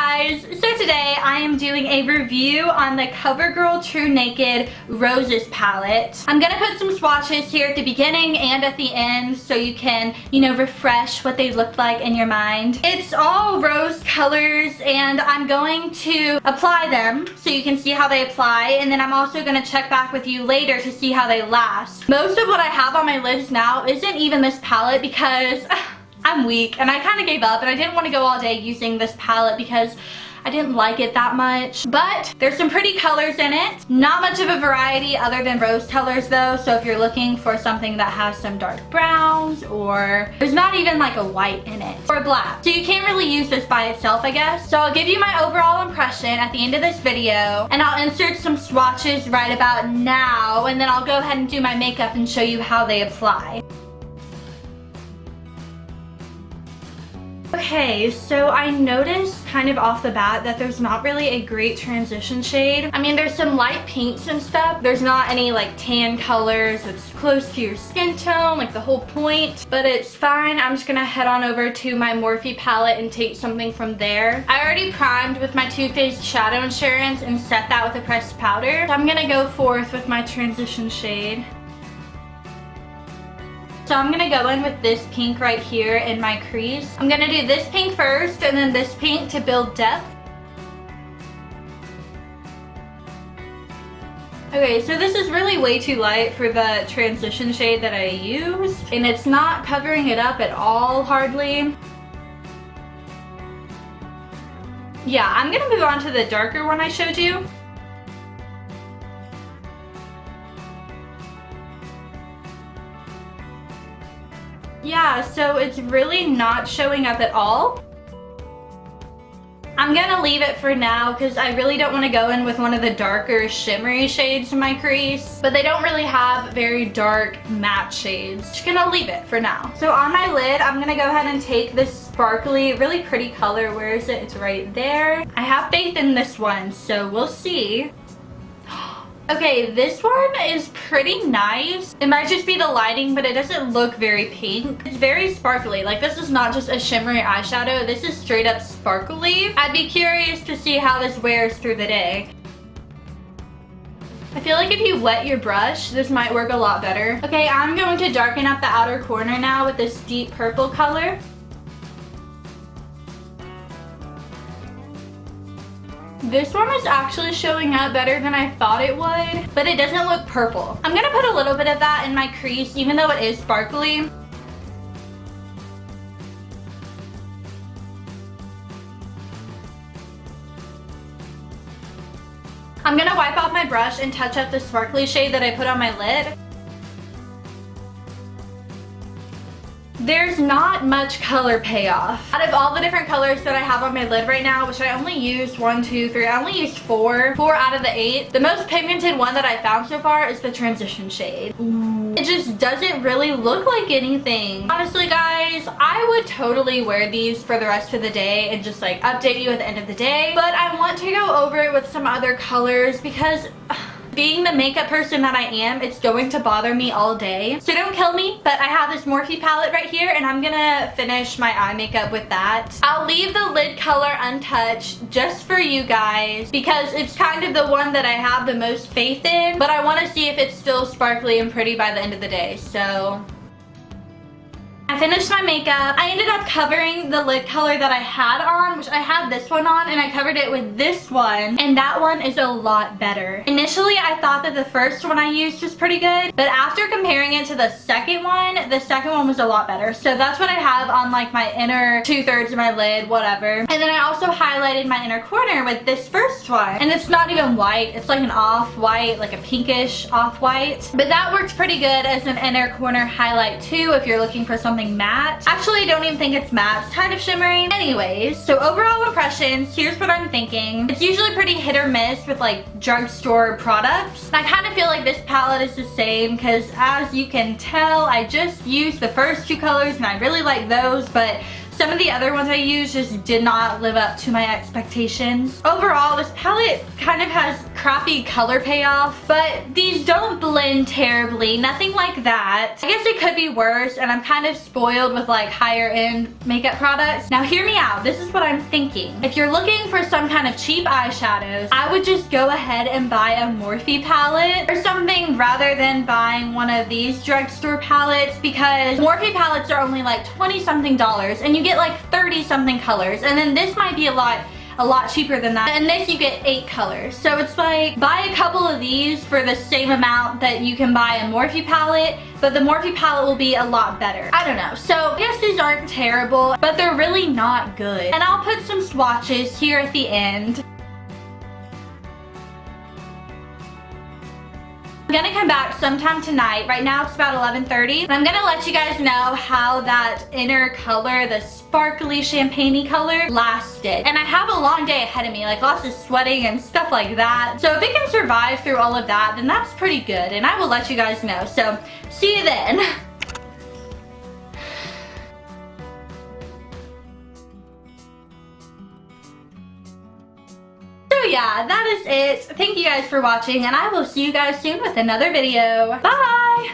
guys, so today I am doing a review on the Covergirl TruNaked Roses palette. I'm gonna put some swatches here at the beginning and at the end so you can, refresh what they look like in your mind. It's all rose colors and I'm going to apply them so you can see how they apply, and then I'm also gonna check back with you later to see how they last. Most of what I have on my lids now isn't even this palette because I'm weak and I kind of gave up and I didn't want to go all day using this palette because I didn't like it that much. But there's some pretty colors in it. Not much of a variety other than rose colors though, so if you're looking for something that has some dark browns, or there's not even like a white in it, or black. So you can't really use this by itself, I guess. So I'll give you my overall impression at the end of this video, and I'll insert some swatches right about now, and then I'll go ahead and do my makeup and show you how they apply. Okay, so I noticed kind of off the bat that there's not really a great transition shade. I mean, there's some light pinks and stuff. There's not any like tan colors that's close to your skin tone, like the whole point, but it's fine. I'm just gonna head on over to my Morphe palette and take something from there. I already primed with my Too Faced Shadow Insurance and set that with a pressed powder. So I'm gonna go forth with my transition shade. So I'm gonna go in with this pink right here in my crease. I'm gonna do this pink first and then this pink to build depth. Okay, so this is really way too light for the transition shade that I used, and it's not covering it up at all, hardly. Yeah, I'm gonna move on to the darker one I showed you. Yeah, so it's really not showing up at all. I'm gonna leave it for now because I really don't want to go in with one of the darker shimmery shades in my crease, but they don't really have very dark matte shades. Just gonna leave it for now. So on my lid, I'm gonna go ahead and take this sparkly, really pretty color. Where is it? It's right there. I have faith in this one, so we'll see. Okay, this one is pretty nice. It might just be the lighting, but it doesn't look very pink. It's very sparkly. Like, this is not just a shimmery eyeshadow. This is straight up sparkly. I'd be curious to see how this wears through the day. I feel like if you wet your brush, this might work a lot better. Okay, I'm going to darken up the outer corner now with this deep purple color. This one is actually showing up better than I thought it would, but it doesn't look purple. I'm gonna put a little bit of that in my crease, even though it is sparkly. I'm gonna wipe off my brush and touch up the sparkly shade that I put on my lid. There's not much color payoff. Out of all the different colors that I have on my lid right now, which I only used 1, 2, 3, I only used 4 out of the 8. The most pigmented one that I found so far is the transition shade. Ooh. It just doesn't really look like anything. Honestly guys, I would totally wear these for the rest of the day and just like update you at the end of the day. But I want to go over it with some other colors because being the makeup person that I am, it's going to bother me all day. So don't kill me, but I have this Morphe palette right here and I'm gonna finish my eye makeup with that. I'll leave the lid color untouched just for you guys because it's kind of the one that I have the most faith in, but I want to see if it's still sparkly and pretty by the end of the day. So I finished my makeup. I ended up covering the lid color that I had on, which I had this one on, and I covered it with this one, and that one is a lot better. Initially, I thought that the first one I used was pretty good, but after comparing it to the second one was a lot better. So that's what I have on like my inner 2/3 of my lid, whatever. And then I also highlighted my inner corner with this first one, and it's not even white. It's like an off-white, like a pinkish off-white, but that works pretty good as an inner corner highlight too if you're looking for something matte. Actually, I don't even think it's matte. It's kind of shimmery. Anyways, so overall impressions, here's what I'm thinking. It's usually pretty hit or miss with like drugstore products. And I kind of feel like this palette is the same because as you can tell, I just used the first 2 colors and I really like those, but some of the other ones I used just did not live up to my expectations. Overall, this palette kind of has crappy color payoff, but these don't blend terribly, nothing like that. I guess it could be worse, and I'm kind of spoiled with like higher end makeup products. Now hear me out, this is what I'm thinking. If you're looking for some kind of cheap eyeshadows, I would just go ahead and buy a Morphe palette or something rather than buying one of these drugstore palettes, because Morphe palettes are only like 20 something dollars and you get like 30 something colors, and then this might be a lot cheaper than that, and this you get 8 colors. So it's like, buy a couple of these for the same amount that you can buy a Morphe palette, but the Morphe palette will be a lot better. I don't know. So I guess these aren't terrible, but they're really not good. And I'll put some swatches here at the end. I'm gonna come back sometime tonight. Right now it's about 11:30. And I'm gonna let you guys know how that inner color, the sparkly champagne-y color, lasted. And I have a long day ahead of me, like lots of sweating and stuff like that. So if it can survive through all of that, then that's pretty good. And I will let you guys know. So see you then. Yeah, that is it. Thank you guys for watching, and I will see you guys soon with another video. Bye!